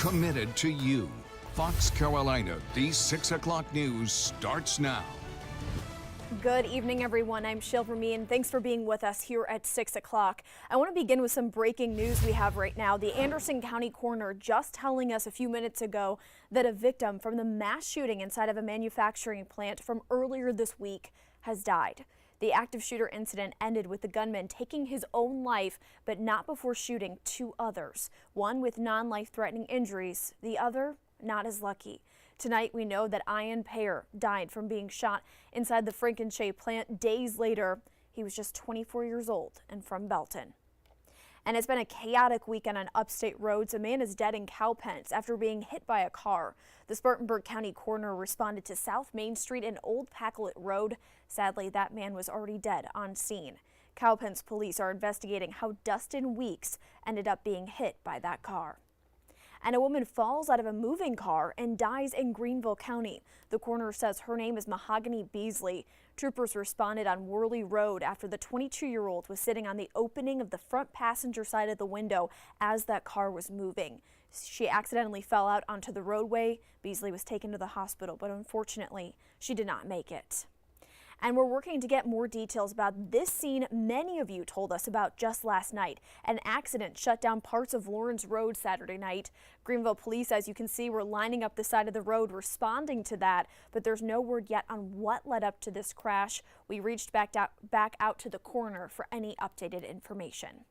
committed to you. Fox Carolina, the 6 o'clock news starts now. Good evening, everyone. I'm Shale Remien. Thanks for being with us here at 6 o'clock. I want to begin with some breaking news we have right now. The Anderson County coroner just telling us a few minutes ago that a victim from the mass shooting inside of a manufacturing plant from earlier this week has died. The active shooter incident ended with the gunman taking his own life, but not before shooting two others, one with non-life-threatening injuries, the other not as lucky. Tonight, we know that Ian Payer died from being shot inside the Frankenshea plant days later. He was just 24 years old and from Belton. And it's been a chaotic weekend on upstate roads. A man is dead in Cowpens after being hit by a car. The Spartanburg County coroner responded to South Main Street and Old Pacolet Road. Sadly, that man was already dead on scene. Cowpens police are investigating how Dustin Weeks ended up being hit by that car. And a woman falls out of a moving car and dies in Greenville County. The coroner says her name is Mahogany Beasley. Troopers responded on Worley Road after the 22-year-old was sitting on the opening of the front passenger side of the window as that car was moving. She accidentally fell out onto the roadway. Beasley was taken to the hospital, but unfortunately, she did not make it. And we're working to get more details about this scene many of you told us about just last night. An accident shut down parts of Lawrence Road Saturday night. Greenville police, as you can see, were lining up the side of the road responding to that, but there's no word yet on what led up to this crash. We reached back out to the coroner for any updated information.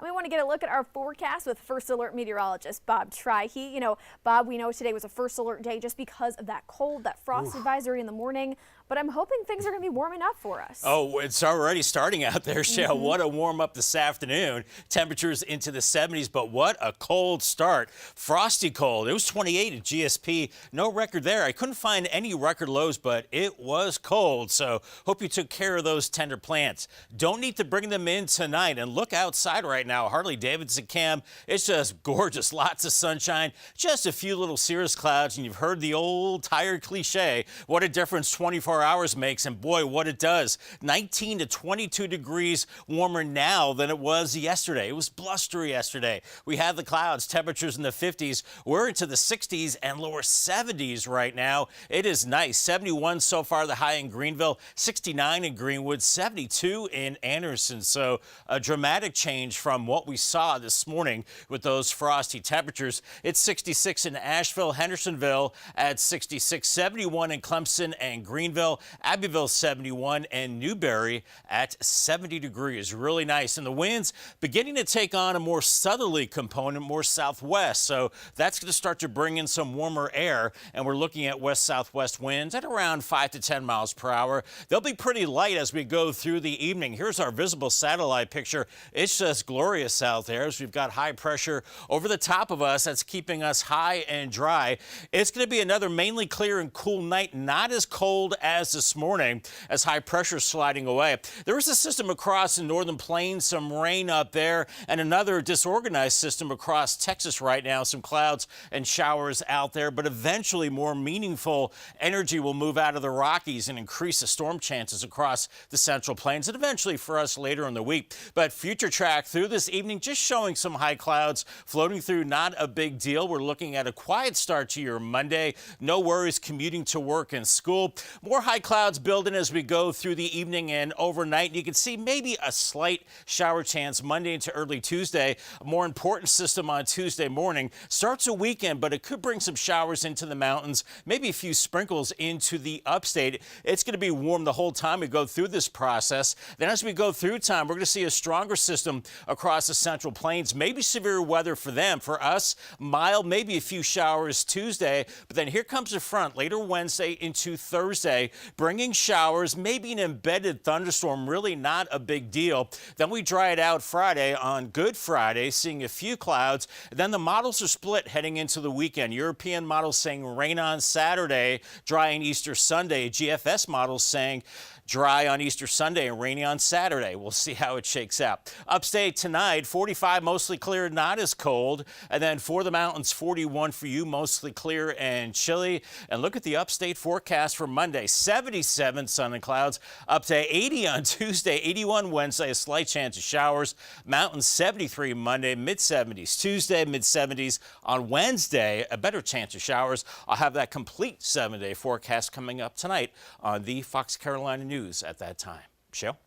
We want to get a look at our forecast with First Alert meteorologist Bob Trihey. Bob, we know today was a First Alert day just because of that cold, that frost advisory in the morning, but I'm hoping things are going to be warming up for us. Oh, it's already starting out there, Shale. What a warm up this afternoon. Temperatures into the 70s, but what a cold start. Frosty cold. It was 28 at GSP. No record there. I couldn't find any record lows, but it was cold. So hope you took care of those tender plants. Don't need to bring them in tonight. And look outside right now. Harley-Davidson cam. It's just gorgeous. Lots of sunshine. Just a few little cirrus clouds. And you've heard the old tired cliche. What a difference 24 hours makes. And boy, what it does. 19 to 22 degrees warmer now than it was yesterday. It was blustery yesterday. We had the clouds. Temperatures in the 50s. We're into the 60s and lower 70s right now. It is nice. 71 so far, the high in Greenville. 69 in Greenwood. 72 in Anderson. So a dramatic change from what we saw this morning with those frosty temperatures. It's 66 in Asheville, Hendersonville at 66, 71 in Clemson and Greenville, Abbeville 71, and Newberry at 70 degrees. Really nice. And the winds beginning to take on a more southerly component, more southwest. So that's going to start to bring in some warmer air. And we're looking at west-southwest winds at around 5 to 10 miles per hour. They'll be pretty light as we go through the evening. Here's our visible satellite picture. It's just glorious out there as we've got high pressure over the top of us that's keeping us high and dry. It's going to be another mainly clear and cool night, not as cold as this morning as high pressure sliding away. There is a system across the northern plains, some rain up there, and another disorganized system across Texas right now, some clouds and showers out there, but eventually more meaningful energy will move out of the Rockies and increase the storm chances across the central plains and eventually for us later in the week. But future track through this evening just showing some high clouds floating through, not a big deal. We're looking at a quiet start to your Monday. No worries commuting to work and school. More high clouds building as we go through the evening and overnight. You can see maybe a slight shower chance Monday into early Tuesday. A more important system on Tuesday morning. Starts a weekend, but it could bring some showers into the mountains, maybe a few sprinkles into the upstate. It's going to be warm the whole time we go through this process. Then as we go through time, we're going to see a stronger system across the central plains. Maybe severe weather for them. For us, mild, maybe a few showers Tuesday. But then here comes a front later Wednesday into Thursday, bringing showers, maybe an embedded thunderstorm, really not a big deal. Then we dry it out Friday on Good Friday, seeing a few clouds. Then the models are split heading into the weekend. European models saying rain on Saturday, dry on Easter Sunday. GFS models saying Dry on Easter Sunday and rainy on Saturday. We'll see how it shakes out. Upstate tonight, 45, mostly clear, not as cold. And then for the mountains, 41 for you, mostly clear and chilly. And look at the upstate forecast for Monday. 77 sun and clouds, up to 80 on Tuesday, 81 Wednesday, a slight chance of showers. Mountains 73 Monday, mid-70s Tuesday, mid-70s on Wednesday, a better chance of showers. I'll have that complete 7-day forecast coming up tonight on the Fox Carolina News at that time. Shale?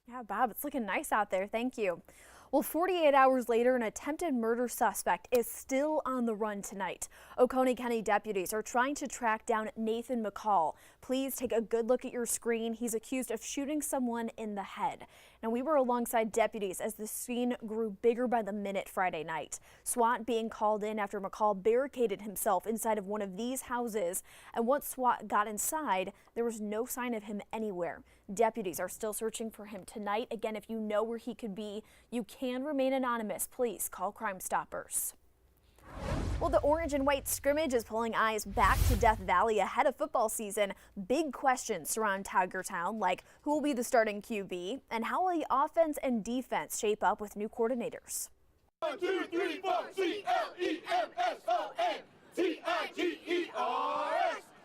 Yeah, Bob, it's looking nice out there. Thank you. Well, 48 hours later, an attempted murder suspect is still on the run tonight. Oconee County deputies are trying to track down Nathan McCall. Please take a good look at your screen. He's accused of shooting someone in the head. Now, we were alongside deputies as the scene grew bigger by the minute Friday night. SWAT being called in after McCall barricaded himself inside of one of these houses. And once SWAT got inside, there was no sign of him anywhere. Deputies are still searching for him tonight. Again, if you know where he could be, you can remain anonymous. Please call Crime Stoppers. Well, the orange and white scrimmage is pulling eyes back to Death Valley ahead of football season. Big questions surround Tiger Town, like who will be the starting QB and how will the offense and defense shape up with new coordinators. 1, 2, 3, 4, CLEMSON,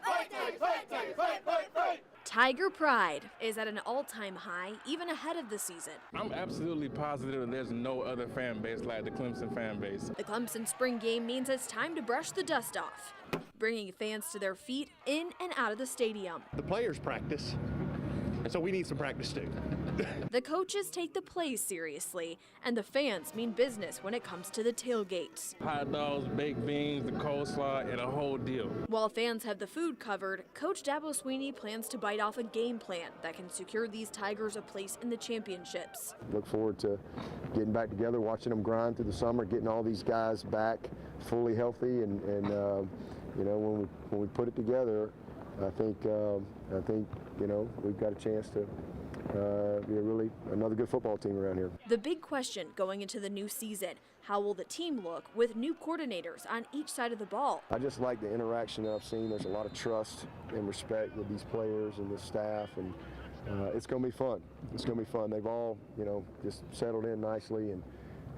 Fight, fight, fight, fight, fight, fight. Tiger pride is at an all-time high, even ahead of the season. I'm absolutely positive that there's no other fan base like the Clemson fan base. The Clemson spring game means it's time to brush the dust off, bringing fans to their feet in and out of the stadium. The players practice, and so we need some practice too. The coaches take the plays seriously, and the fans mean business when it comes to the tailgates. Hot dogs, baked beans, the coleslaw, and a whole deal. While fans have the food covered, Coach Dabo Sweeney plans to bite off a game plan that can secure these Tigers a place in the championships. Look forward to getting back together, watching them grind through the summer, getting all these guys back fully healthy, and you know, when we put it together, I think you know, we've got a chance to be another good football team around here. The big question going into the new season, how will the team look with new coordinators on each side of the ball? I just like the interaction that I've seen. There's a lot of trust and respect with these players and the staff, and it's going to be fun. It's going to be fun. They've all, you know, just settled in nicely and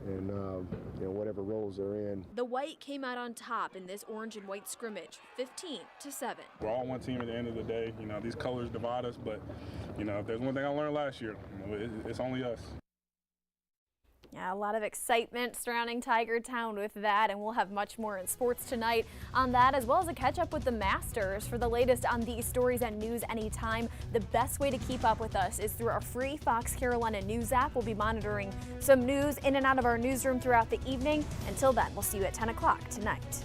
you know, whatever roles they're in. The White came out on top in this orange and white scrimmage, 15-7. We're all one team at the end of the day. You know, these colors divide us, but, you know, if there's one thing I learned last year, you know, it's only us. Yeah, a lot of excitement surrounding Tiger Town with that, and we'll have much more in sports tonight on that, as well as a catch-up with the Masters. For the latest on these stories and news anytime, the best way to keep up with us is through our free Fox Carolina News app. We'll be monitoring some news in and out of our newsroom throughout the evening. Until then, we'll see you at 10 o'clock tonight.